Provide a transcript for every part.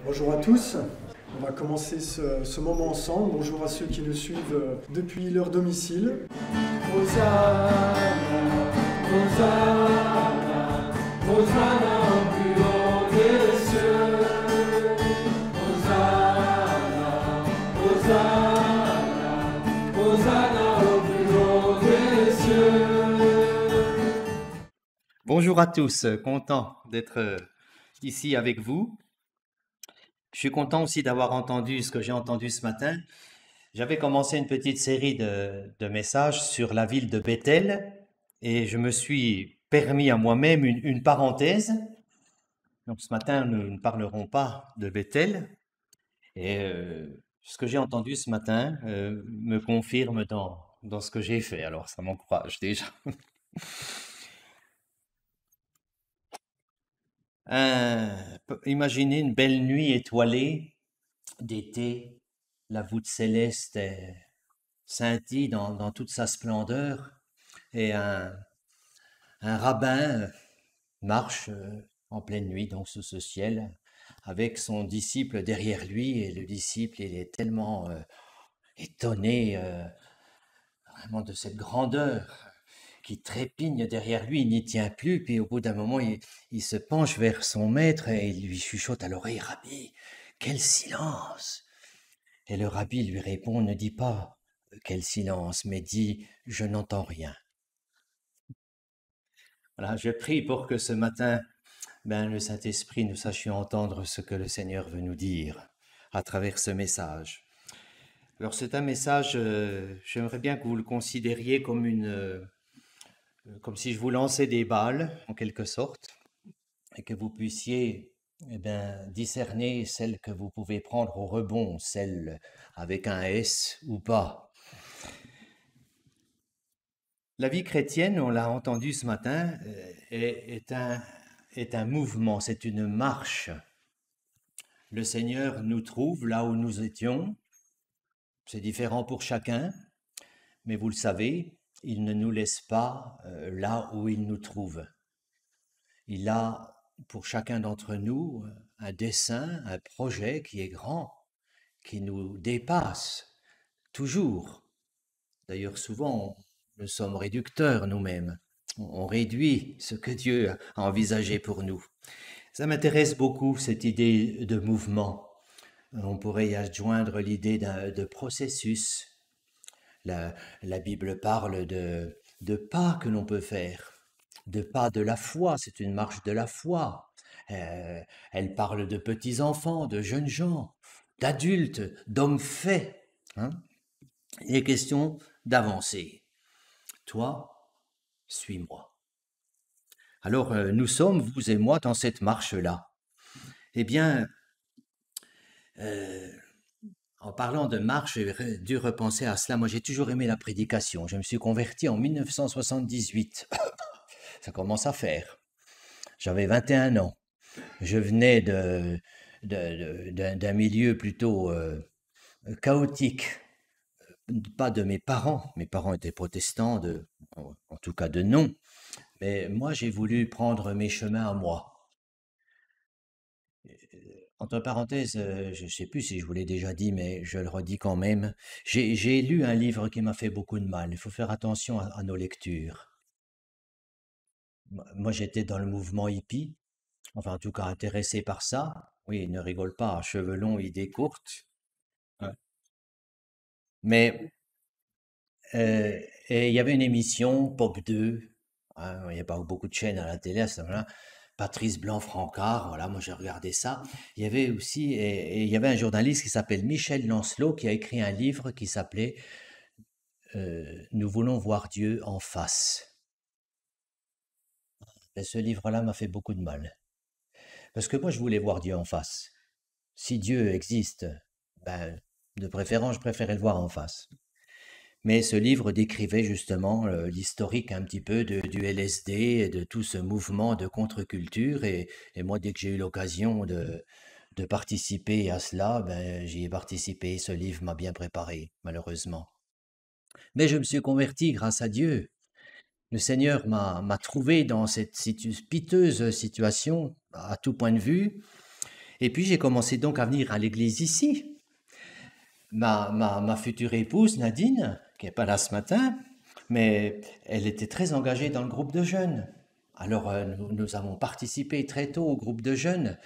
Bonjour à tous, on va commencer ce moment ensemble. Bonjour à ceux qui nous suivent depuis leur domicile. Hosanna, Hosanna, Hosanna au plus haut des cieux. Hosanna, Hosanna, Hosanna au plus haut des cieux. Bonjour à tous, content d'être ici avec vous. Je suis content aussi d'avoir entendu ce que j'ai entendu ce matin. J'avais commencé une petite série de messages sur la ville de Bethel et je me suis permis à moi-même une parenthèse. Donc ce matin, nous ne parlerons pas de Bethel et ce que j'ai entendu ce matin me confirme dans ce que j'ai fait. Alors ça m'encourage déjà. Imaginez une belle nuit étoilée d'été, la voûte céleste scintille dans toute sa splendeur et un rabbin marche en pleine nuit donc sous ce ciel avec son disciple derrière lui et le disciple il est tellement étonné vraiment de cette grandeur qui trépigne derrière lui, il n'y tient plus, puis au bout d'un moment, il se penche vers son maître et il lui chuchote à l'oreille, Rabbi, quel silence! Et le rabbi lui répond, ne dis pas quel silence, mais dis, je n'entends rien. Voilà, je prie pour que ce matin, le Saint-Esprit, nous sachions entendre ce que le Seigneur veut nous dire à travers ce message. Alors c'est un message, j'aimerais bien que vous le considériez comme si je vous lançais des balles, en quelque sorte, et que vous puissiez discerner celles que vous pouvez prendre au rebond, celles avec un S ou pas. La vie chrétienne, on l'a entendu ce matin, est un mouvement, c'est une marche. Le Seigneur nous trouve là où nous étions, c'est différent pour chacun, mais vous le savez, il ne nous laisse pas là où il nous trouve. Il a pour chacun d'entre nous un dessein, un projet qui est grand, qui nous dépasse toujours. D'ailleurs, souvent, nous sommes réducteurs nous-mêmes. On réduit ce que Dieu a envisagé pour nous. Ça m'intéresse beaucoup, cette idée de mouvement. On pourrait y adjoindre l'idée de processus. La Bible parle de pas que l'on peut faire, de pas de la foi, c'est une marche de la foi. Elle parle de petits-enfants, de jeunes gens, d'adultes, d'hommes faits. Il est question d'avancer. Toi, suis-moi. Alors, nous sommes, vous et moi, dans cette marche-là. Eh bien, en parlant de marche, j'ai dû repenser à cela. Moi, j'ai toujours aimé la prédication. Je me suis converti en 1978. Ça commence à faire. J'avais 21 ans. Je venais d'un milieu plutôt chaotique. Pas de mes parents. Mes parents étaient protestants, en tout cas de nom. Mais moi, j'ai voulu prendre mes chemins à moi. Entre parenthèses, je ne sais plus si je vous l'ai déjà dit, mais je le redis quand même. J'ai lu un livre qui m'a fait beaucoup de mal. Il faut faire attention à nos lectures. Moi, j'étais dans le mouvement hippie, enfin en tout cas intéressé par ça. Oui, ne rigole pas, cheveux longs, idées courtes. Ouais. Mais et il y avait une émission, Pop 2, hein, il n'y a pas beaucoup de chaînes à la télé à ce moment-là. Patrice Blanc-Francard, voilà, moi j'ai regardé ça. Il y avait aussi, et il y avait un journaliste qui s'appelle Michel Lancelot qui a écrit un livre qui s'appelait Nous voulons voir Dieu en face. Et ce livre-là m'a fait beaucoup de mal. Parce que moi je voulais voir Dieu en face. Si Dieu existe, de préférence je préférais le voir en face. Mais ce livre décrivait justement l'historique un petit peu du LSD et de tout ce mouvement de contre-culture. Et moi, dès que j'ai eu l'occasion de participer à cela, j'y ai participé. Ce livre m'a bien préparé, malheureusement. Mais je me suis converti grâce à Dieu. Le Seigneur m'a trouvé dans cette piteuse situation, à tout point de vue. Et puis j'ai commencé donc à venir à l'église ici. Ma future épouse, Nadine, qui n'est pas là ce matin, mais elle était très engagée dans le groupe de jeunes. Alors nous avons participé très tôt au groupe de jeunes.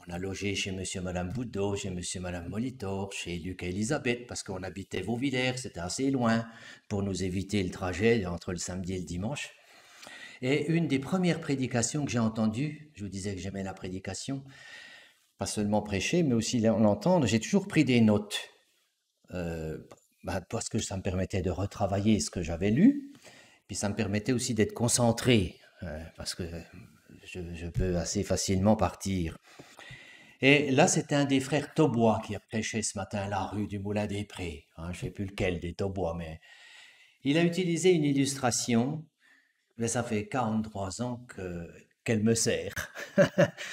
On a logé chez monsieur et madame Boudot, chez monsieur et madame Molitor, chez Luc et Elisabeth, parce qu'on habitait Vauvillers, c'était assez loin pour nous éviter le trajet entre le samedi et le dimanche. Et une des premières prédications que j'ai entendues, je vous disais que j'aimais la prédication, pas seulement prêcher, mais aussi l'entendre, j'ai toujours pris des notes, parce que ça me permettait de retravailler ce que j'avais lu, puis ça me permettait aussi d'être concentré, parce que je peux assez facilement partir. Et là, c'était un des frères Taubois qui a prêché ce matin la rue du Moulin des Prés. Je ne sais plus lequel des Taubois, mais il a utilisé une illustration, mais ça fait 43 ans qu'elle me sert.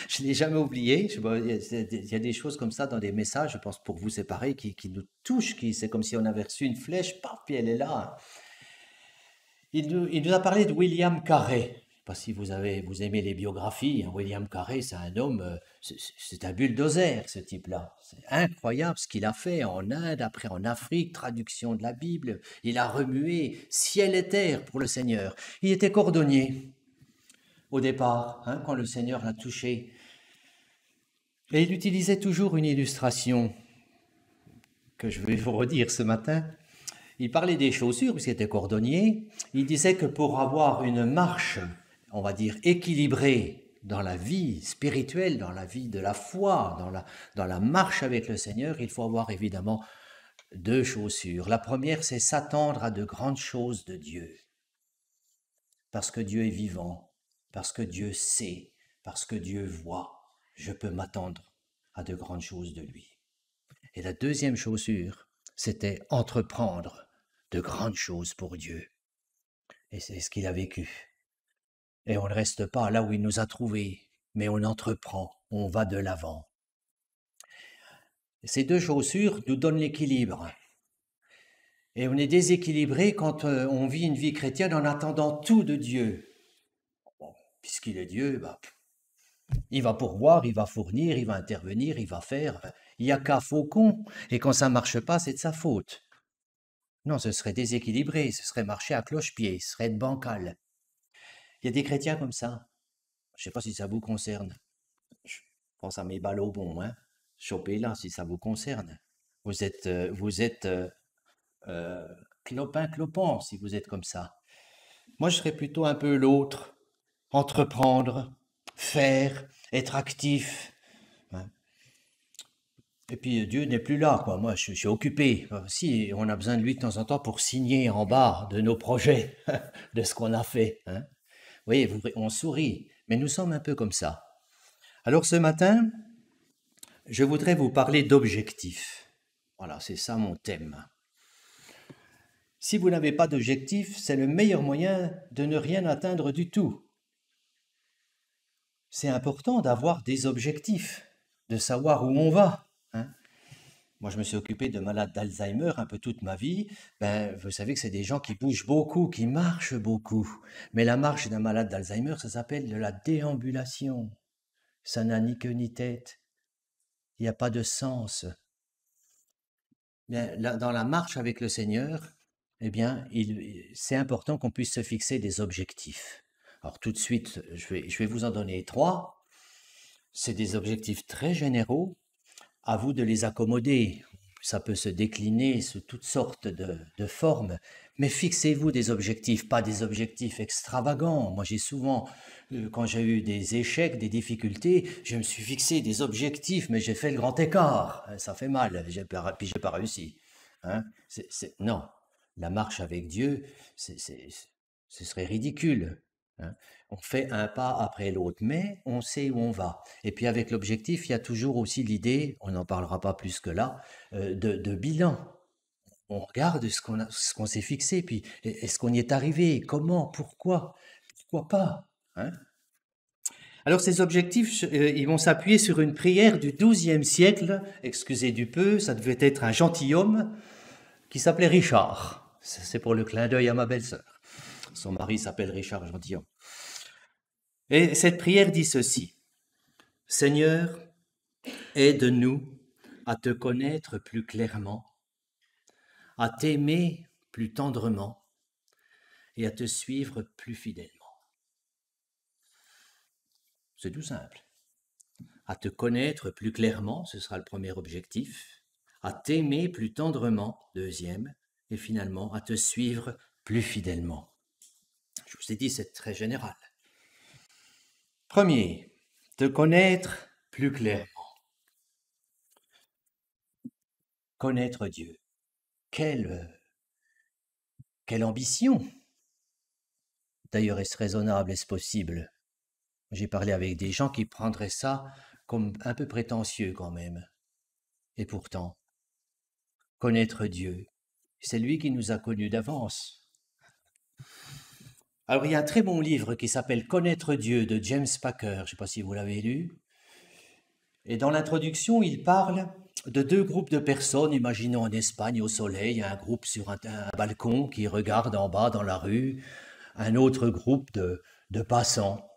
Je ne l'ai jamais oublié. Il y a des choses comme ça dans des messages, je pense pour vous c'est pareil, qui nous touchent, c'est comme si on avait reçu une flèche, paf, puis elle est là. Il nous a parlé de William Carey. Je ne sais pas si vous aimez les biographies. William Carey, c'est un homme, c'est un bulldozer, ce type-là. C'est incroyable ce qu'il a fait en Inde, après en Afrique, traduction de la Bible. Il a remué ciel et terre pour le Seigneur. Il était cordonnier au départ, quand le Seigneur l'a touché. Et il utilisait toujours une illustration que je vais vous redire ce matin. Il parlait des chaussures, puisqu'il était cordonnier. Il disait que pour avoir une marche, on va dire, équilibrée dans la vie spirituelle, dans la vie de la foi, dans la marche avec le Seigneur, il faut avoir évidemment 2 chaussures. La première, c'est s'attendre à de grandes choses de Dieu. Parce que Dieu est vivant, parce que Dieu sait, parce que Dieu voit, je peux m'attendre à de grandes choses de lui. Et la deuxième chaussure, c'était entreprendre de grandes choses pour Dieu. Et c'est ce qu'il a vécu. Et on ne reste pas là où il nous a trouvés, mais on entreprend, on va de l'avant. Ces 2 chaussures nous donnent l'équilibre. Et on est déséquilibré quand on vit une vie chrétienne en attendant tout de Dieu. Bon, puisqu'il est Dieu, il va pourvoir, il va fournir, il va intervenir, il va faire. Il n'y a qu'à faucon. Et quand ça ne marche pas, c'est de sa faute. Non, ce serait déséquilibré, ce serait marcher à cloche-pied, ce serait être bancal. Il y a des chrétiens comme ça. Je ne sais pas si ça vous concerne. Je pense à mes balles au bon, chopez-la si ça vous concerne. Vous êtes clopin-clopant si vous êtes comme ça. Moi, je serais plutôt un peu l'autre. Entreprendre, faire, être actif. Et puis Dieu n'est plus là, quoi. Moi, je suis occupé. Si, on a besoin de lui de temps en temps pour signer en bas de nos projets, de ce qu'on a fait. Vous voyez, on sourit, mais nous sommes un peu comme ça. Alors ce matin, je voudrais vous parler d'objectifs. Voilà, c'est ça mon thème. Si vous n'avez pas d'objectif, c'est le meilleur moyen de ne rien atteindre du tout. C'est important d'avoir des objectifs, de savoir où on va. Moi, je me suis occupé de malades d'Alzheimer un peu toute ma vie. Vous savez que c'est des gens qui bougent beaucoup, qui marchent beaucoup. Mais la marche d'un malade d'Alzheimer, ça s'appelle de la déambulation. Ça n'a ni queue ni tête. Il n'y a pas de sens. Dans la marche avec le Seigneur, c'est important qu'on puisse se fixer des objectifs. Alors tout de suite, je vais vous en donner 3. C'est des objectifs très généraux. À vous de les accommoder. Ça peut se décliner sous toutes sortes de formes, mais fixez-vous des objectifs, pas des objectifs extravagants. Moi, j'ai souvent, quand j'ai eu des échecs, des difficultés, je me suis fixé des objectifs, mais j'ai fait le grand écart. Ça fait mal, puis j'ai pas réussi. Non, la marche avec Dieu, ce serait ridicule. On fait un pas après l'autre, mais on sait où on va. Et puis avec l'objectif, il y a toujours aussi l'idée, on n'en parlera pas plus que là, de bilan. On regarde ce qu'on s'est fixé, puis est-ce qu'on y est arrivé, comment, pourquoi pas. Alors ces objectifs, ils vont s'appuyer sur une prière du XIIe siècle, excusez du peu, ça devait être un gentilhomme qui s'appelait Richard. C'est pour le clin d'œil à ma belle-sœur. Son mari s'appelle Richard Gentillon. Et cette prière dit ceci. Seigneur, Aide-nous à te connaître plus clairement, à t'aimer plus tendrement et à te suivre plus fidèlement. C'est tout simple. À te connaître plus clairement, ce sera le premier objectif, à t'aimer plus tendrement, deuxième, et finalement à te suivre plus fidèlement. Je vous ai dit, c'est très général. Premier, te connaître plus clairement. Connaître Dieu. Quelle ambition! D'ailleurs, est-ce raisonnable, est-ce possible? J'ai parlé avec des gens qui prendraient ça comme un peu prétentieux quand même. Et pourtant, connaître Dieu, c'est lui qui nous a connus d'avance. Alors, il y a un très bon livre qui s'appelle « Connaître Dieu » de James Packer, je ne sais pas si vous l'avez lu. Et dans l'introduction, il parle de deux groupes de personnes. Imaginons en Espagne, au soleil, il y a un groupe sur un balcon qui regarde en bas dans la rue, un autre groupe de passants.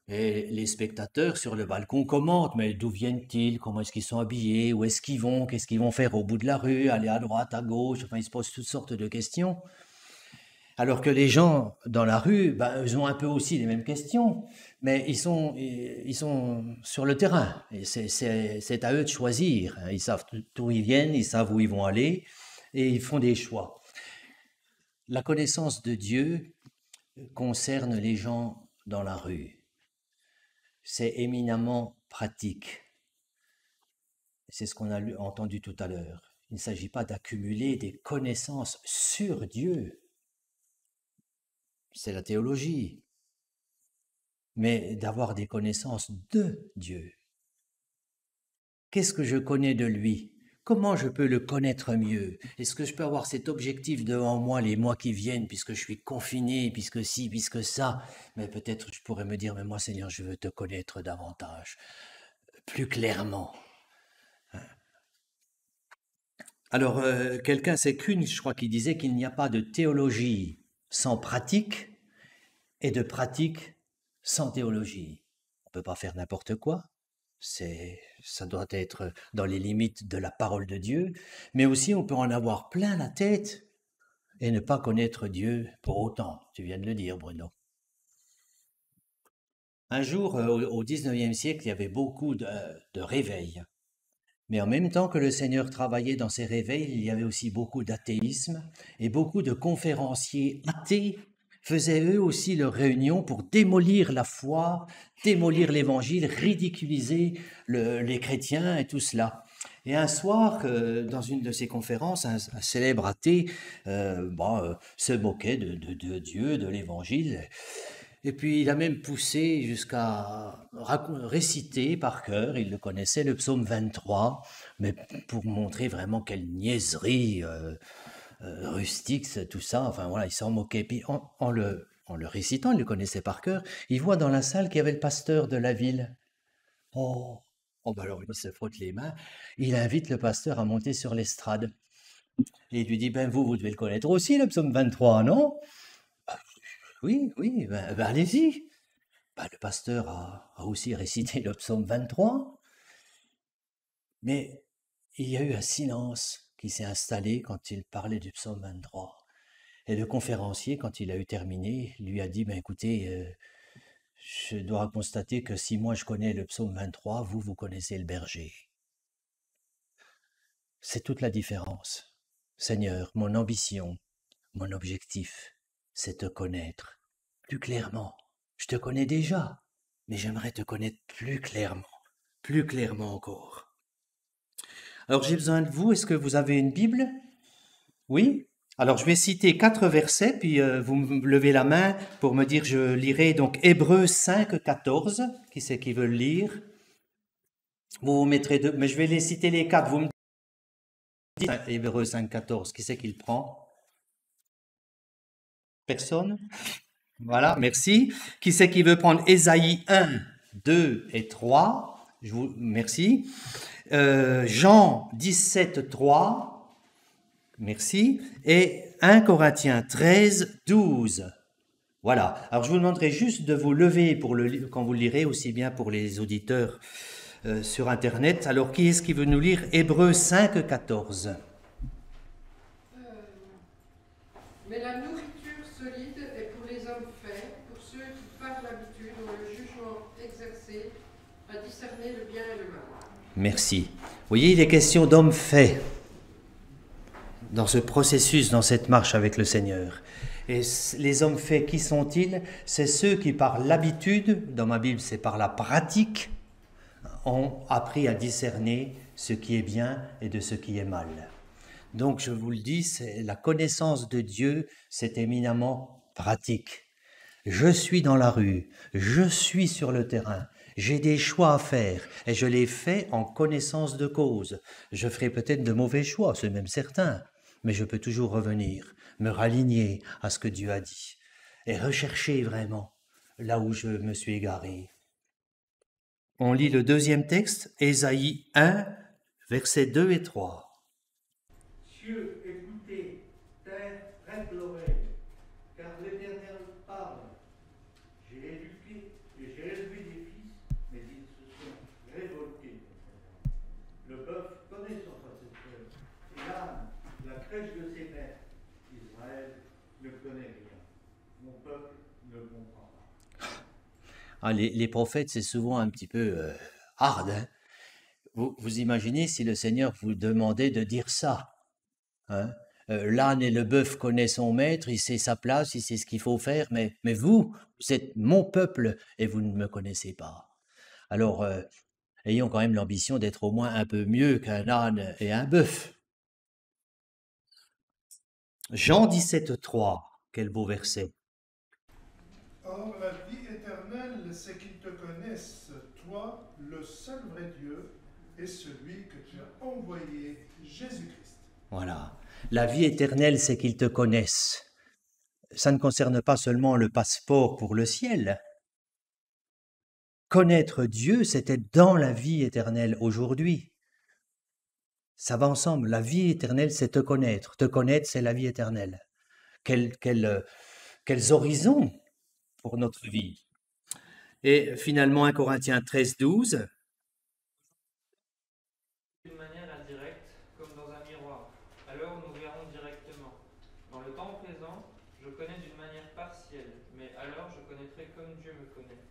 Et les spectateurs sur le balcon commentent, mais d'où viennent-ils? Comment est-ce qu'ils sont habillés? Où est-ce qu'ils vont? Qu'est-ce qu'ils vont faire au bout de la rue? Aller à droite, à gauche? Enfin, ils se posent toutes sortes de questions. Alors que les gens dans la rue, ils ont un peu aussi les mêmes questions, mais ils sont sur le terrain. Et c'est à eux de choisir. Ils savent d'où ils viennent, ils savent où ils vont aller, et ils font des choix. La connaissance de Dieu concerne les gens dans la rue. C'est éminemment pratique. C'est ce qu'on a entendu tout à l'heure. Il ne s'agit pas d'accumuler des connaissances sur Dieu. C'est la théologie. Mais d'avoir des connaissances de Dieu. Qu'est-ce que je connais de lui? Comment je peux le connaître mieux? Est-ce que je peux avoir cet objectif devant moi les mois qui viennent, puisque je suis confiné, puisque ci, puisque ça? Mais peut-être je pourrais me dire, mais moi Seigneur, je veux te connaître davantage, plus clairement. Alors, quelqu'un, c'est Kuhn, je crois, qui disait qu'il n'y a pas de théologie sans pratique et de pratique sans théologie. On ne peut pas faire n'importe quoi. Ça doit être dans les limites de la parole de Dieu, mais aussi on peut en avoir plein la tête et ne pas connaître Dieu pour autant. Tu viens de le dire, Bruno. Un jour, au 19e siècle, il y avait beaucoup de réveils. Mais en même temps que le Seigneur travaillait dans ces réveils, il y avait aussi beaucoup d'athéisme et beaucoup de conférenciers athées faisaient eux aussi leur réunion pour démolir la foi, démolir l'évangile, ridiculiser les chrétiens et tout cela. Et un soir, dans une de ces conférences, un célèbre athée se moquait de Dieu, de l'évangile. Et puis il a même poussé jusqu'à réciter par cœur, il le connaissait, le psaume 23, mais pour montrer vraiment quelle niaiserie rustique, tout ça. Enfin voilà, il s'en moquait. Puis en le récitant, il le connaissait par cœur, il voit dans la salle qu'il y avait le pasteur de la ville. Alors il se frotte les mains, il invite le pasteur à monter sur l'estrade. Et il lui dit, vous devez le connaître aussi, le psaume 23, non? Oui, allez-y. Le pasteur a aussi récité le psaume 23. Mais il y a eu un silence qui s'est installé quand il parlait du psaume 23. Et le conférencier, quand il a eu terminé, lui a dit, écoutez, je dois constater que si moi je connais le psaume 23, vous connaissez le berger. C'est toute la différence. Seigneur, mon ambition, mon objectif, c'est te connaître plus clairement. Je te connais déjà, mais j'aimerais te connaître plus clairement encore. Alors j'ai besoin de vous, est-ce que vous avez une Bible? Oui? Alors je vais citer 4 versets, puis vous me levez la main pour me dire, je lirai donc Hébreux 5, 14. Qui c'est qui veut le lire? Vous mettrez 2, mais je vais les citer les 4. Vous me dites Hébreux 5, 14. Qui c'est qui le prend? Personne? Voilà, merci. Qui c'est qui veut prendre Ésaïe 1, 2 et 3? Merci. Jean 17, 3. Merci. Et 1 Corinthiens 13, 12. Voilà. Alors, je vous demanderai juste de vous lever quand vous le lirez, aussi bien pour les auditeurs sur Internet. Alors, qui est-ce qui veut nous lire Hébreux 5, 14? Mais la nourriture solide est pour les hommes faits, pour ceux qui par l'habitude ont le jugement exercé à discerner le bien et le mal. Merci. Vous voyez, il est question d'hommes faits dans ce processus, dans cette marche avec le Seigneur. Et les hommes faits, qui sont-ils? C'est ceux qui, par l'habitude, dans ma Bible, c'est par la pratique, ont appris à discerner ce qui est bien et de ce qui est mal. Donc, je vous le dis, la connaissance de Dieu, c'est éminemment pratique. Je suis dans la rue, je suis sur le terrain, j'ai des choix à faire et je les fais en connaissance de cause. Je ferai peut-être de mauvais choix, c'est même certain, mais je peux toujours revenir, me raligner à ce que Dieu a dit et rechercher vraiment là où je me suis égaré. On lit le deuxième texte, Ésaïe 1, versets 2 et 3. Cieux, écoutez, terre, prête l'oreille, car l'Éternel parle. J'ai éduqué et j'ai élevé des fils, mais ils se sont révoltés. Le bœuf connaît son possesseur, et l'âne, la crèche de ses mères. Israël ne connaît rien. Mon peuple ne comprend pas. Ah, les prophètes, c'est souvent un petit peu hard. Hein. Vous imaginez si le Seigneur vous demandait de dire ça, hein? L'âne et le bœuf connaissent son maître, il sait sa place, il sait ce qu'il faut faire, mais vous êtes mon peuple et vous ne me connaissez pas. Alors, ayons quand même l'ambition d'être au moins un peu mieux qu'un âne et un bœuf. Jean 17, 3, quel beau verset. Or, la vie éternelle, c'est qu'ils te connaissent, toi, le seul vrai Dieu, et celui que tu as envoyé, Jésus-Christ. Voilà. La vie éternelle, c'est qu'ils te connaissent. Ça ne concerne pas seulement le passeport pour le ciel. Connaître Dieu, c'est être dans la vie éternelle aujourd'hui. Ça va ensemble. La vie éternelle, c'est te connaître. Te connaître, c'est la vie éternelle. Quels horizons pour notre vie. Et finalement, 1 Corinthiens 13, 12. D'une manière indirecte, comme dans un miroir. Alors nous verrons directement. Dans le temps présent, je connais d'une manière partielle, mais alors je connaîtrai comme Dieu me connaît.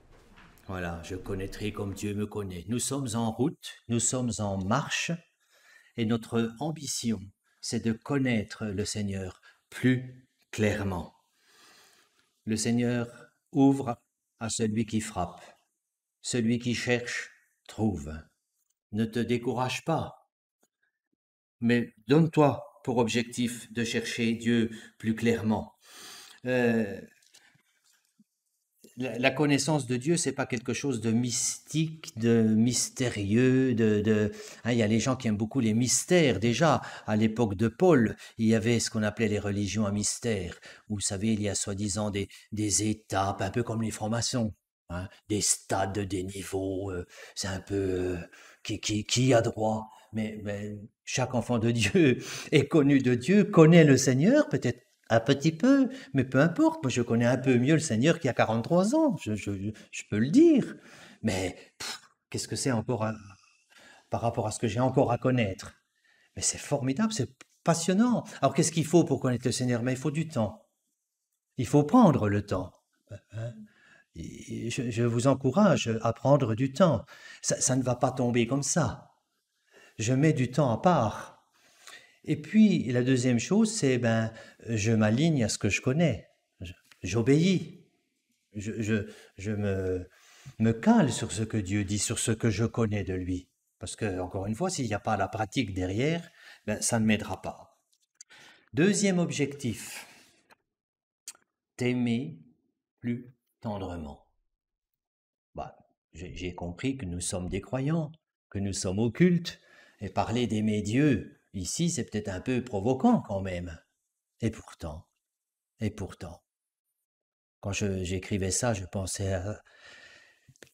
Voilà, je connaîtrai comme Dieu me connaît. Nous sommes en route, nous sommes en marche, et notre ambition, c'est de connaître le Seigneur plus clairement. Le Seigneur ouvre à celui qui frappe. Celui qui cherche, trouve. Ne te décourage pas, mais donne-toi pour objectif de chercher Dieu plus clairement. La connaissance de Dieu, c'est pas quelque chose de mystique, de mystérieux, hein, il y a les gens qui aiment beaucoup les mystères. Déjà, à l'époque de Paul, il y avait ce qu'on appelait les religions à mystère. Vous savez, il y a soi-disant des étapes, un peu comme les francs-maçons, hein, des stades, des niveaux, c'est un peu qui a droit. Mais chaque enfant de Dieu est connu de Dieu, connaît le Seigneur, peut-être un petit peu, mais peu importe. Moi, je connais un peu mieux le Seigneur qui a 43 ans, je peux le dire. Mais qu'est-ce que c'est encore par rapport à ce que j'ai encore à connaître? Mais c'est formidable, c'est passionnant. Alors, qu'est-ce qu'il faut pour connaître le Seigneur? Mais il faut du temps. Il faut prendre le temps. Hein? Je vous encourage à prendre du temps. Ça ne va pas tomber comme ça. Je mets du temps à part. Et puis, la deuxième chose, c'est je m'aligne à ce que je connais. J'obéis. Je me cale sur ce que Dieu dit, sur ce que je connais de lui. Parce que, encore une fois, s'il n'y a pas la pratique derrière, ça ne m'aidera pas. Deuxième objectif, t'aimer plus tendrement. J'ai compris que nous sommes des croyants, que nous sommes au culte, et parler d'aimer Dieu, ici, c'est peut-être un peu provoquant quand même. Et pourtant, quand j'écrivais ça, je pensais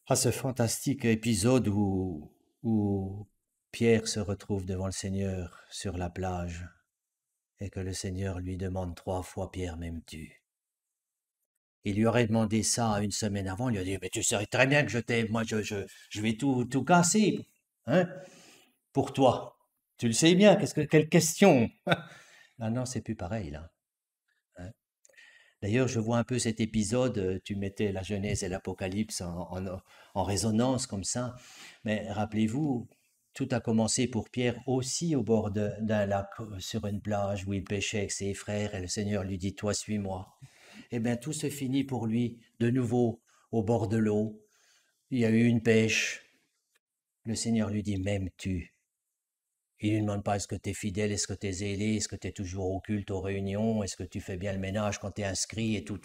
à ce fantastique épisode où Pierre se retrouve devant le Seigneur sur la plage et que le Seigneur lui demande 3 fois, Pierre, m'aimes-tu? il lui aurait demandé ça une semaine avant, il lui a dit, mais tu sais très bien que je t'aime, moi je vais tout casser, hein, pour toi. Tu le sais bien, quelle question? Ah non, c'est plus pareil là. Hein. D'ailleurs, je vois un peu cet épisode, tu mettais la Genèse et l'Apocalypse en résonance comme ça, mais rappelez-vous, tout a commencé pour Pierre aussi au bord d'un lac, sur une plage où il pêchait avec ses frères, et le Seigneur lui dit, toi, suis-moi. Eh bien, tout se finit pour lui de nouveau au bord de l'eau. Il y a eu une pêche. Le Seigneur lui dit, m'aimes-tu? Il ne lui demande pas, est-ce que tu es fidèle, est-ce que tu es zélé, est-ce que tu es toujours au culte, aux réunions, est-ce que tu fais bien le ménage quand tu es inscrit et tout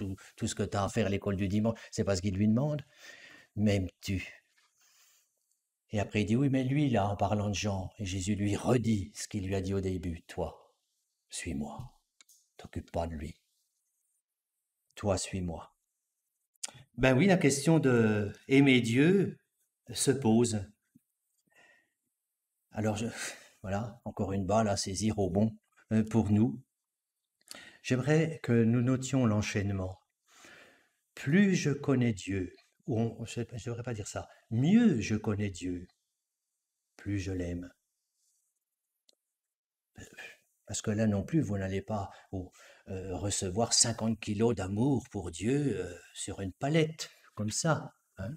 ce que tu as à faire à l'école du dimanche. C'est pas ce qu'il lui demande. M'aimes-tu? Et après il dit, oui, mais lui, là, en parlant de Jean, et Jésus lui redit ce qu'il lui a dit au début, toi, suis-moi, t'occupe pas de lui. Toi, suis-moi. Ben oui, la question de aimer Dieu se pose. Alors, voilà, encore une balle à saisir au bon pour nous. J'aimerais que nous notions l'enchaînement. Plus je connais Dieu, ou je ne devrais pas dire ça, mieux je connais Dieu, plus je l'aime. Parce que là non plus, vous n'allez pas recevoir 50 kilos d'amour pour Dieu sur une palette, comme ça. Hein.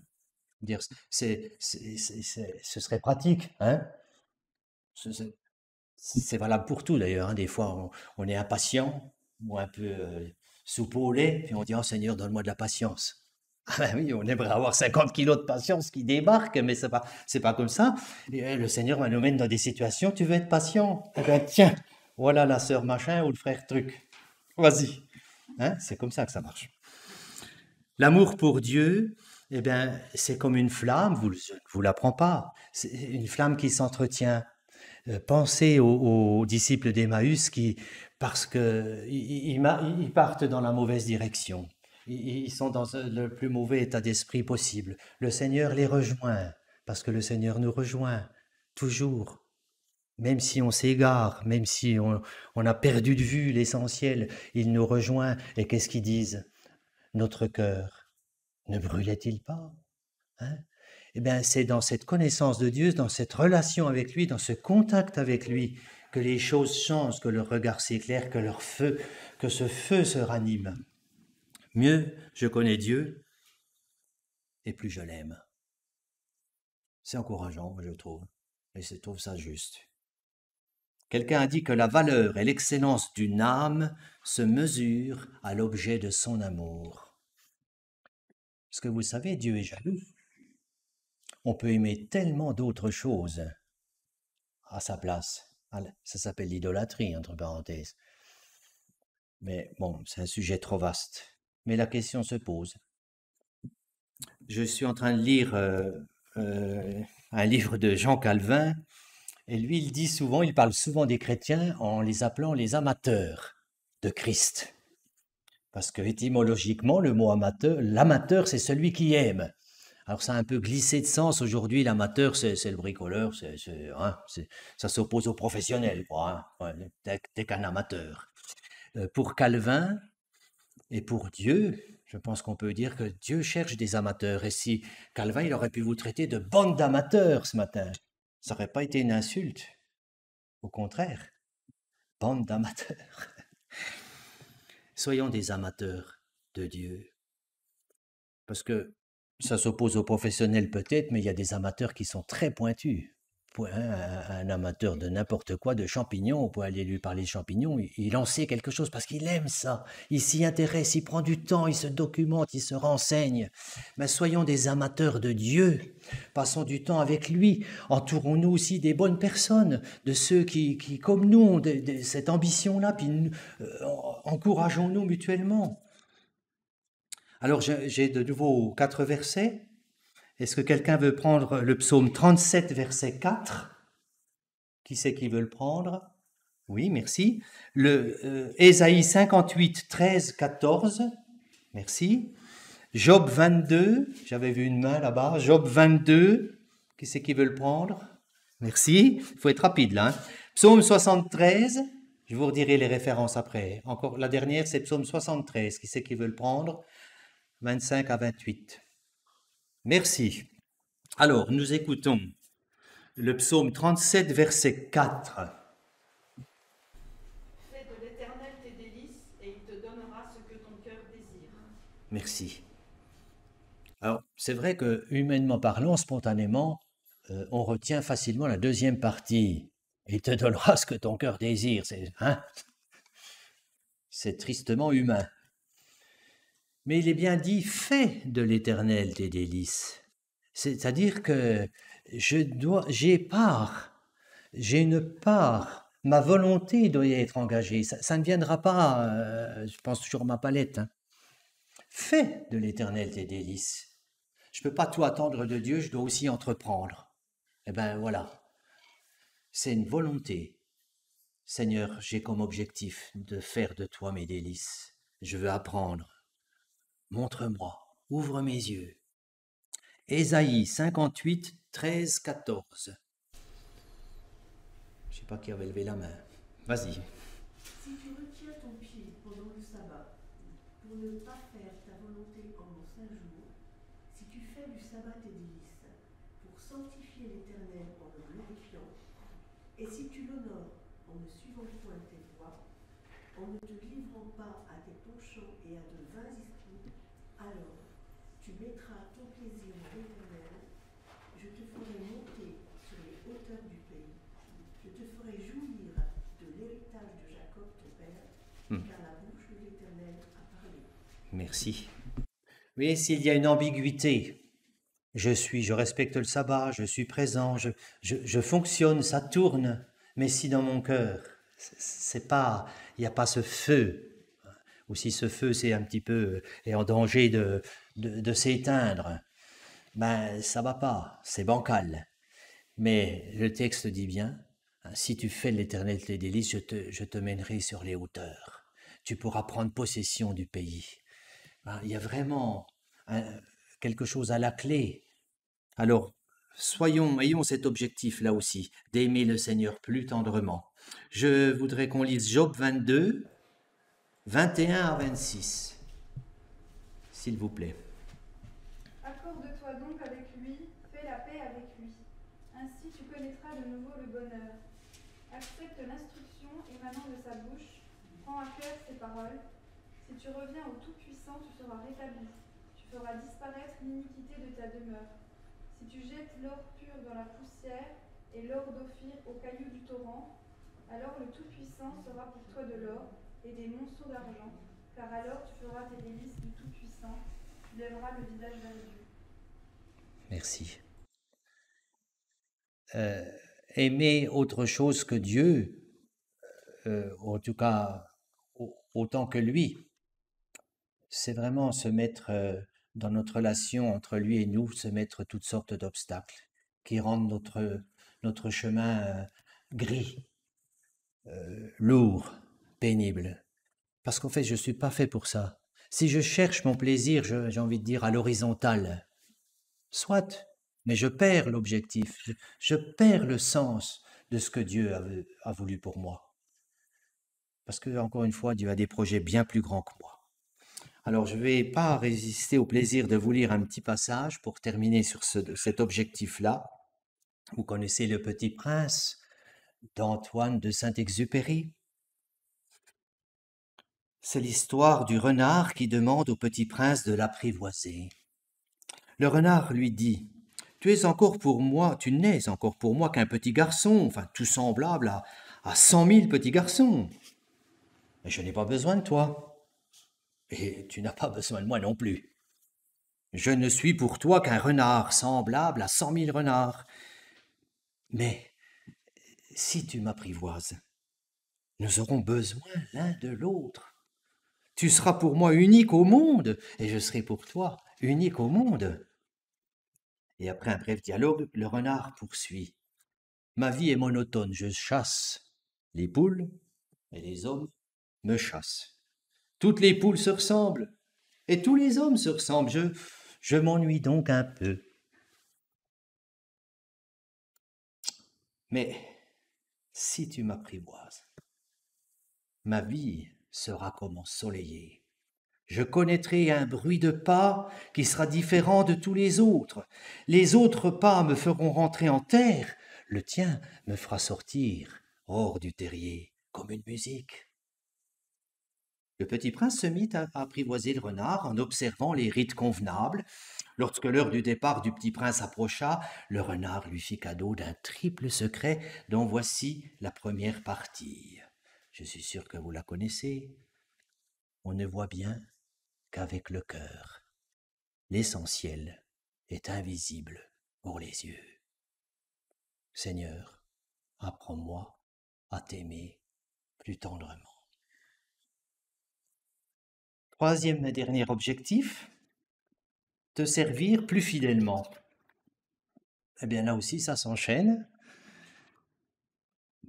Dire, ce serait pratique. Hein. C'est valable pour tout d'ailleurs. Hein. Des fois, on est impatient ou un peu soupe au lait, puis on dit, oh Seigneur, donne-moi de la patience. Ah ben oui, on aimerait avoir 50 kilos de patience qui débarquent, mais c'est pas comme ça. Et, le Seigneur nous mène dans des situations, tu veux être patient? Eh bien tiens, voilà la sœur machin ou le frère truc. Vas-y. Hein, c'est comme ça que ça marche. L'amour pour Dieu, eh bien, c'est comme une flamme, je ne vous l'apprends pas, c'est une flamme qui s'entretient. Pensez aux disciples d'Emmaüs parce qu'ils partent dans la mauvaise direction. Ils sont dans le plus mauvais état d'esprit possible. Le Seigneur les rejoint, parce que le Seigneur nous rejoint, toujours. Même si on s'égare, même si on a perdu de vue l'essentiel, il nous rejoint. Et qu'est-ce qu'ils disent? Notre cœur ne brûlait-il pas? Hein? Eh bien, c'est dans cette connaissance de Dieu, dans cette relation avec lui, dans ce contact avec lui, que les choses changent, que le regard s'éclaire, que ce feu se ranime. Mieux je connais Dieu, et plus je l'aime. C'est encourageant, je trouve, et je trouve ça juste. Quelqu'un a dit que la valeur et l'excellence d'une âme se mesurent à l'objet de son amour. Parce que vous savez, Dieu est jaloux. On peut aimer tellement d'autres choses à sa place. Ça s'appelle l'idolâtrie, entre parenthèses. Mais bon, c'est un sujet trop vaste. Mais la question se pose. Je suis en train de lire un livre de Jean Calvin, et lui, il parle souvent des chrétiens en les appelant les amateurs de Christ. Parce que étymologiquement, le mot amateur, l'amateur, c'est celui qui aime. Alors ça a un peu glissé de sens aujourd'hui, l'amateur c'est le bricoleur, ça s'oppose au professionnel, quoi. Hein. Ouais, t'es qu'un amateur. Pour Calvin et pour Dieu, je pense qu'on peut dire que Dieu cherche des amateurs. Et si Calvin, il aurait pu vous traiter de bande d'amateurs ce matin, ça n'aurait pas été une insulte. Au contraire, bande d'amateurs. Soyons des amateurs de Dieu. Parce que ça s'oppose aux professionnels peut-être, mais il y a des amateurs qui sont très pointus. Un amateur de n'importe quoi, de champignons, on peut aller lui parler de champignons, il en sait quelque chose parce qu'il aime ça. Il s'y intéresse, il prend du temps, il se documente, il se renseigne. Mais soyons des amateurs de Dieu, passons du temps avec lui, entourons-nous aussi des bonnes personnes, de ceux qui comme nous, ont cette ambition-là, puis encourageons-nous mutuellement. Alors, j'ai de nouveau 4 versets. Est-ce que quelqu'un veut prendre le psaume 37, verset 4? Qui c'est qui veut le prendre? Oui, merci. Ésaïe 58, 13, 14. Merci. Job 22, j'avais vu une main là-bas. Job 22, qui c'est qui veut le prendre? Merci. Il faut être rapide là. Hein. Psaume 73, je vous redirai les références après. Encore la dernière, c'est psaume 73. Qui c'est qui veut le prendre? 25 à 28. Merci. Alors, nous écoutons le psaume 37, verset 4. Fais de l'Éternel tes délices et il te donnera ce que ton cœur désire. Merci. Alors, c'est vrai que, humainement parlant, spontanément, on retient facilement la deuxième partie. Il te donnera ce que ton cœur désire. C'est tristement humain. Mais il est bien dit, fais de l'Éternel tes délices. C'est-à-dire que j'ai une part, ma volonté doit y être engagée. Ça ne viendra pas, je pense toujours à ma palette. Fais de l'Éternel tes délices. Je ne peux pas tout attendre de Dieu, je dois aussi entreprendre. Eh bien voilà, c'est une volonté. Seigneur, j'ai comme objectif de faire de toi mes délices. Je veux apprendre. Montre-moi, ouvre mes yeux. Ésaïe 58, 13, 14. Je ne sais pas qui avait levé la main. Vas-y. Si tu retiens ton pied pendant le sabbat, pour ne pas faire ta volonté en mon saint jour, si tu fais du sabbat tes délices, pour sanctifier l'Éternel en le glorifiant, et si tu l'honores en ne suivant point tes voies, en ne te livrant pas à tes penchants et à de vains esprits, alors tu mettras ton plaisir en l'Éternel, je te ferai monter sur les hauteurs du pays, je te ferai jouir de l'héritage de Jacob ton père, car la bouche de l'Éternel a parlé. Merci. Oui, s'il y a une ambiguïté, je respecte le sabbat, je suis présent, je fonctionne, ça tourne, mais si dans mon cœur, c'est pas, il n'y a pas ce feu, ou si ce feu c'est un petit peu est en danger de s'éteindre, ben ça va pas, c'est bancal. Mais le texte dit bien, si tu fais de l'Éternel tes délices, je te mènerai sur les hauteurs. Tu pourras prendre possession du pays. Il y a vraiment quelque chose à la clé. Alors, ayons cet objectif là aussi, d'aimer le Seigneur plus tendrement. Je voudrais qu'on lise Job 22, 21 à 26, s'il vous plaît. Accorde-toi donc avec lui, fais la paix avec lui. Ainsi tu connaîtras de nouveau le bonheur. Accepte l'instruction émanant de sa bouche, prends à cœur ses paroles. Si tu reviens au Tout-Puissant, tu seras rétabli. Tu feras disparaître l'iniquité de ta demeure. Si tu jettes l'or pur dans la poussière et l'or d'Ophir aux cailloux du torrent, alors le Tout-Puissant sera pour toi de l'or et des monceaux d'argent, car alors tu feras tes délices du Tout-Puissant, tu lèveras le visage vers Dieu. Merci. Aimer autre chose que Dieu, en tout cas autant que lui, c'est vraiment se mettre dans notre relation entre lui et nous, se mettre toutes sortes d'obstacles qui rendent notre chemin gris, lourd, pénible. Parce qu'en fait, je ne suis pas fait pour ça. Si je cherche mon plaisir, j'ai envie de dire, à l'horizontale, soit, mais je perds l'objectif, je perds le sens de ce que Dieu a voulu pour moi. Parce que, encore une fois, Dieu a des projets bien plus grands que moi. Alors, je ne vais pas résister au plaisir de vous lire un petit passage pour terminer sur cet objectif-là. Vous connaissez Le Petit Prince d'Antoine de Saint-Exupéry. C'est l'histoire du renard qui demande au Petit Prince de l'apprivoiser. Le renard lui dit: tu n'es encore pour moi qu'un petit garçon, enfin tout semblable à 100 000 petits garçons. Mais je n'ai pas besoin de toi. Et tu n'as pas besoin de moi non plus. Je ne suis pour toi qu'un renard semblable à 100 000 renards. Mais si tu m'apprivoises, nous aurons besoin l'un de l'autre. Tu seras pour moi unique au monde, et je serai pour toi unique au monde. Et après un bref dialogue, le renard poursuit. Ma vie est monotone, je chasse les poules, et les hommes me chassent. Toutes les poules se ressemblent, et tous les hommes se ressemblent. Je m'ennuie donc un peu. Mais si tu m'apprivoises, ma vie sera comme ensoleillée. Je connaîtrai un bruit de pas qui sera différent de tous les autres. Les autres pas me feront rentrer en terre. Le tien me fera sortir hors du terrier comme une musique. Le petit prince se mit à apprivoiser le renard en observant les rites convenables. Lorsque l'heure du départ du petit prince approcha, le renard lui fit cadeau d'un triple secret dont voici la première partie. Je suis sûr que vous la connaissez. On ne voit bien qu'avec le cœur. L'essentiel est invisible pour les yeux. Seigneur, apprends-moi à t'aimer plus tendrement. Troisième et dernier objectif, te servir plus fidèlement. Eh bien là aussi, ça s'enchaîne.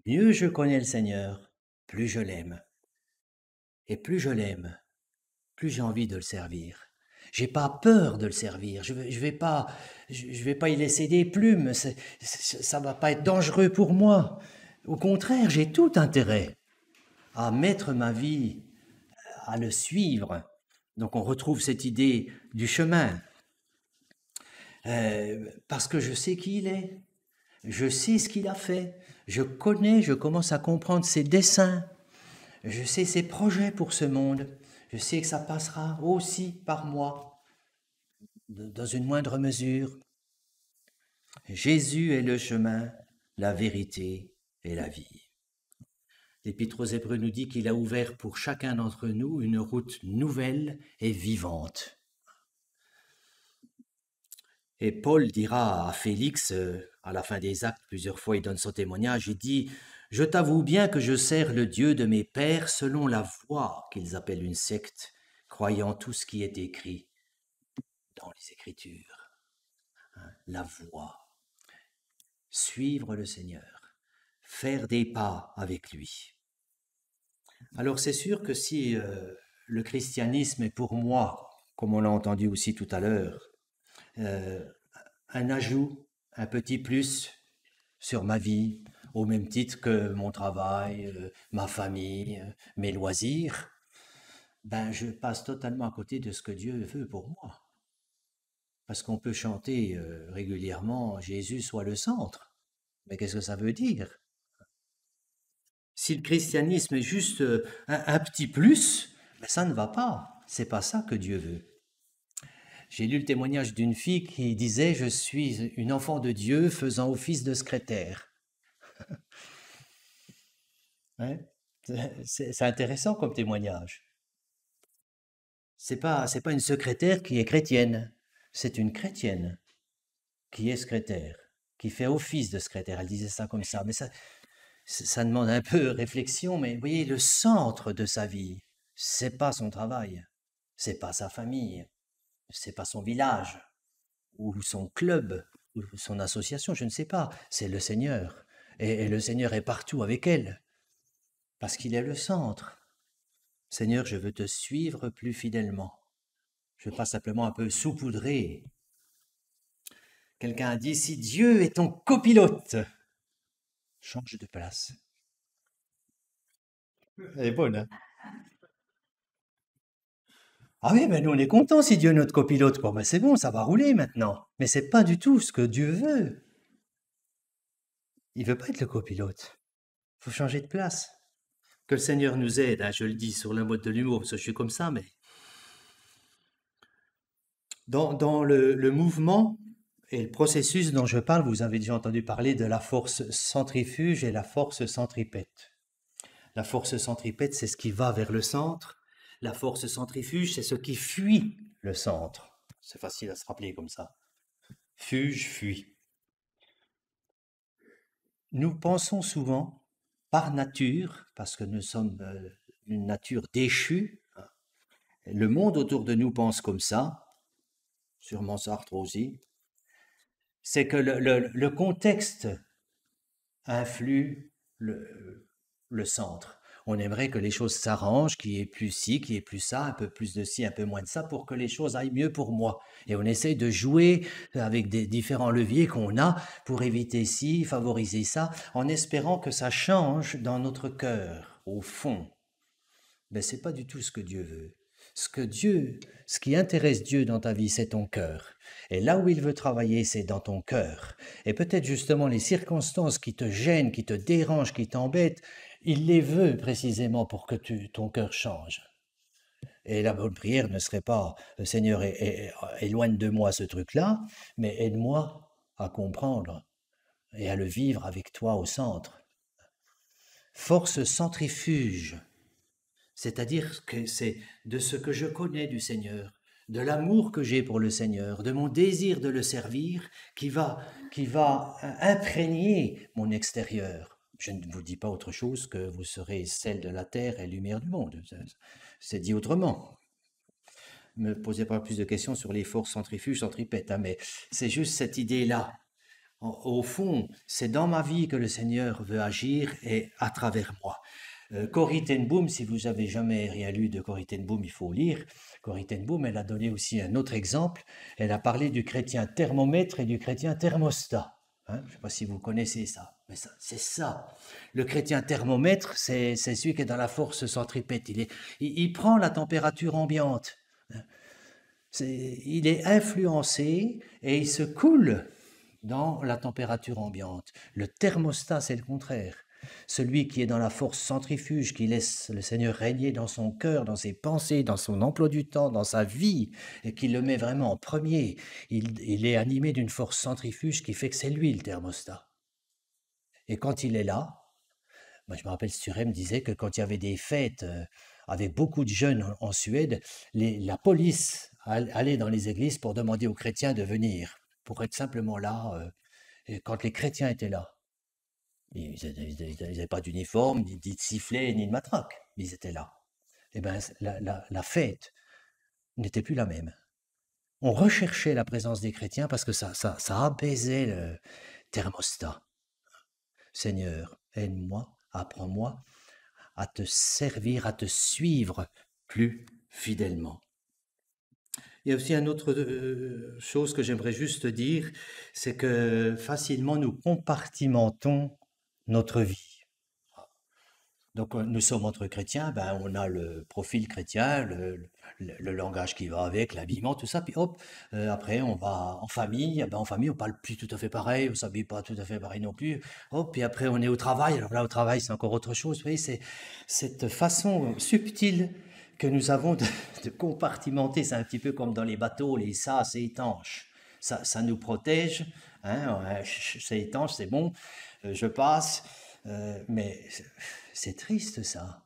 Mieux je connais le Seigneur, plus je l'aime. Et plus je l'aime, plus j'ai envie de le servir. J'ai pas peur de le servir. Je vais pas y laisser des plumes. Ça va pas être dangereux pour moi. Au contraire, j'ai tout intérêt à mettre ma vie, à le suivre. Donc on retrouve cette idée du chemin. Parce que je sais qui il est. Je sais ce qu'il a fait. Je commence à comprendre ses desseins. Je sais ses projets pour ce monde. Je sais que ça passera aussi par moi, dans une moindre mesure. Jésus est le chemin, la vérité et la vie. L'Épître aux Hébreux nous dit qu'il a ouvert pour chacun d'entre nous une route nouvelle et vivante. Et Paul dira à Félix, à la fin des Actes, plusieurs fois il donne son témoignage, il dit « Je t'avoue bien que je sers le Dieu de mes pères selon la voie qu'ils appellent une secte, croyant tout ce qui est écrit dans les Écritures. » La voie. Suivre le Seigneur. Faire des pas avec lui. Alors c'est sûr que si le christianisme est pour moi, comme on l'a entendu aussi tout à l'heure, un ajout, un petit plus sur ma vie, au même titre que mon travail, ma famille, mes loisirs, ben je passe totalement à côté de ce que Dieu veut pour moi. Parce qu'on peut chanter régulièrement « Jésus soit le centre ». Mais qu'est-ce que ça veut dire? Si le christianisme est juste un petit plus, ben ça ne va pas. C'est pas ça que Dieu veut. J'ai lu le témoignage d'une fille qui disait « Je suis une enfant de Dieu faisant office de secrétaire ». Ouais, c'est intéressant comme témoignage. C'est pas une secrétaire qui est chrétienne, c'est une chrétienne qui est secrétaire, qui fait office de secrétaire. Elle disait ça comme ça, mais ça demande un peu réflexion, mais vous voyez, le centre de sa vie, c'est pas son travail, c'est pas sa famille, c'est pas son village, ou son club, ou son association, je ne sais pas, c'est le Seigneur. Et le Seigneur est partout avec elle, parce qu'il est le centre. Seigneur, je veux te suivre plus fidèlement. Je veux pas simplement un peu saupoudrer. Quelqu'un a dit, si Dieu est ton copilote, change de place. Elle est bonne, hein? Ah oui, mais nous on est contents si Dieu est notre copilote. Bon, ben c'est bon, ça va rouler maintenant. Mais c'est pas du tout ce que Dieu veut. Il veut pas être le copilote. Il faut changer de place. Que le Seigneur nous aide, hein, je le dis sur le mode de l'humour, parce que je suis comme ça, mais... Dans le mouvement et le processus dont je parle, vous avez déjà entendu parler de la force centrifuge et la force centripète. La force centripète, c'est ce qui va vers le centre. La force centrifuge, c'est ce qui fuit le centre. C'est facile à se rappeler comme ça. Fuge, fuit. Nous pensons souvent, par nature, parce que nous sommes une nature déchue, le monde autour de nous pense comme ça, sûrement Sartre aussi, c'est que le contexte influe le centre. On aimerait que les choses s'arrangent, qu'il y ait plus ci, qu'il y ait plus ça, un peu plus de ci, un peu moins de ça, pour que les choses aillent mieux pour moi. Et on essaye de jouer avec des différents leviers qu'on a pour éviter ci, favoriser ça, en espérant que ça change dans notre cœur, au fond. Mais c'est pas du tout ce que Dieu veut. Ce qui intéresse Dieu dans ta vie, c'est ton cœur. Et là où il veut travailler, c'est dans ton cœur. Et peut-être justement les circonstances qui te gênent, qui te dérangent, qui t'embêtent, il les veut précisément pour que ton cœur change. Et la bonne prière ne serait pas « Seigneur, éloigne de moi ce truc-là », mais aide-moi à comprendre et à le vivre avec toi au centre. Force centrifuge, c'est-à-dire que c'est de ce que je connais du Seigneur, de l'amour que j'ai pour le Seigneur, de mon désir de le servir, qui va imprégner mon extérieur. Je ne vous dis pas autre chose que vous serez sel de la terre et lumière du monde. C'est dit autrement. Ne me posez pas plus de questions sur les forces centrifuges, centripètes, mais c'est juste cette idée-là. Au fond, c'est dans ma vie que le Seigneur veut agir et à travers moi. Corrie ten Boom, si vous n'avez jamais rien lu de Corrie ten Boom, il faut lire. Corrie ten Boom, elle a donné aussi un autre exemple. Elle a parlé du chrétien thermomètre et du chrétien thermostat. Je ne sais pas si vous connaissez ça, mais c'est ça. Le chrétien thermomètre, c'est celui qui est dans la force centripète. Il prend la température ambiante. Il est influencé et il se coule dans la température ambiante. Le thermostat, c'est le contraire. Celui qui est dans la force centrifuge, qui laisse le Seigneur régner dans son cœur, dans ses pensées, dans son emploi du temps, dans sa vie, et qui le met vraiment en premier, il est animé d'une force centrifuge qui fait que c'est lui le thermostat. Et quand il est là, moi je me rappelle, Sturem disait que quand il y avait des fêtes avec beaucoup de jeunes en Suède, la police allait dans les églises pour demander aux chrétiens de venir, pour être simplement là, et quand les chrétiens étaient là. Ils n'avaient pas d'uniforme, ni de sifflet, ni de matraque, mais ils étaient là. Eh bien, la fête n'était plus la même. On recherchait la présence des chrétiens parce que ça apaisait le thermostat. Seigneur, aide-moi, apprends-moi à te servir, à te suivre plus fidèlement. Il y a aussi une autre chose que j'aimerais juste dire, c'est que facilement nous compartimentons notre vie. Donc nous sommes entre chrétiens, on a le profil chrétien, le langage qui va avec, l'habillement, tout ça, puis hop, après on va en famille, en famille on parle plus tout à fait pareil, on s'habille pas tout à fait pareil non plus, hop, puis après on est au travail, alors là au travail c'est encore autre chose, vous voyez, c'est cette façon subtile que nous avons de compartimenter, c'est un petit peu comme dans les bateaux, les sas, c'est étanche, ça nous protège, c'est étanche, c'est bon, je passe, mais c'est triste ça.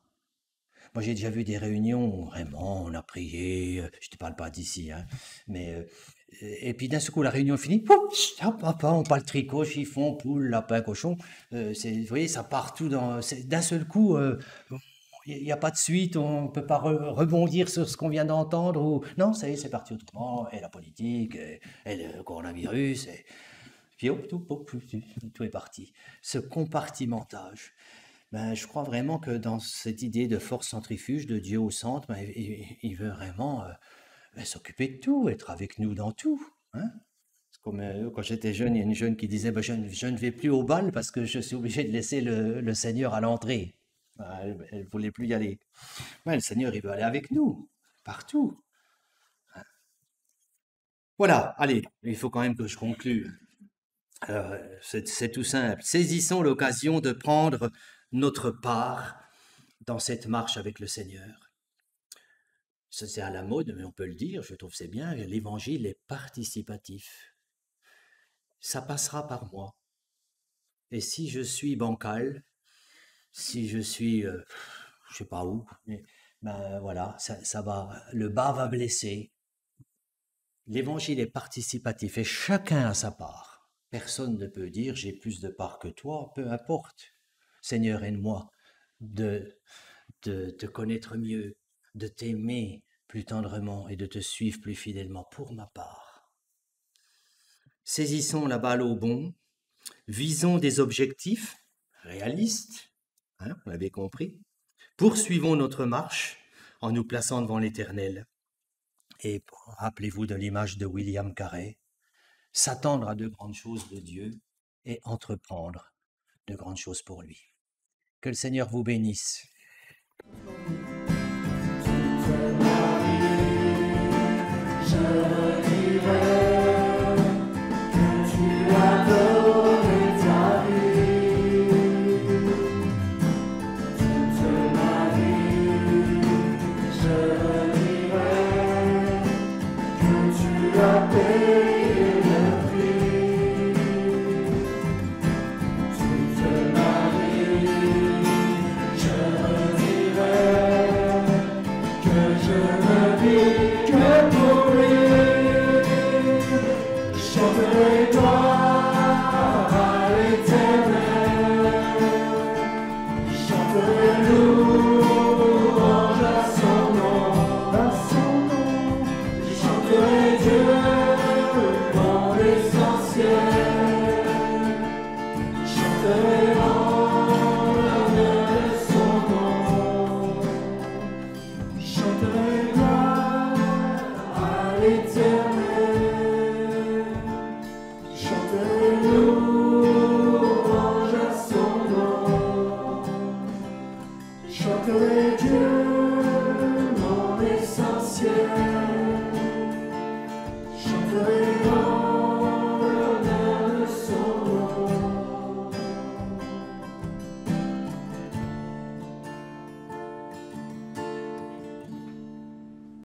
Moi j'ai déjà vu des réunions, vraiment, on a prié, je ne te parle pas d'ici, mais et puis d'un seul coup la réunion est finie, on parle tricot, chiffon, poule, lapin, cochon, vous voyez, ça part tout d'un seul coup, il n'y a pas de suite, on ne peut pas rebondir sur ce qu'on vient d'entendre, non, ça y est, c'est parti autrement, et la politique, et le coronavirus, et puis hop, tout est parti. Ce compartimentage, je crois vraiment que dans cette idée de force centrifuge, de Dieu au centre, il veut vraiment s'occuper de tout, être avec nous dans tout. C'est comme quand j'étais jeune, il y a une jeune qui disait je ne vais plus au bal parce que je suis obligé de laisser le Seigneur à l'entrée. Elle ne voulait plus y aller. Le Seigneur, il veut aller avec nous, partout. Voilà, allez, il faut quand même que je conclue. C'est tout simple. Saisissons l'occasion de prendre notre part dans cette marche avec le Seigneur. C'est à la mode, mais on peut le dire, je trouve que c'est bien, l'évangile est participatif. Ça passera par moi. Et si je suis bancal, si je suis, je sais pas où, voilà, ça va, le bas va blesser. L'évangile est participatif et chacun a sa part. Personne ne peut dire j'ai plus de part que toi, peu importe. Seigneur, aide-moi de te connaître mieux, de t'aimer plus tendrement et de te suivre plus fidèlement pour ma part. Saisissons la balle au bond, visons des objectifs réalistes, vous l'avez compris, poursuivons notre marche en nous plaçant devant l'Éternel. Et rappelez-vous de l'image de William Carey, s'attendre à de grandes choses de Dieu et entreprendre de grandes choses pour lui. Que le Seigneur vous bénisse. Toute ma vie Chanterai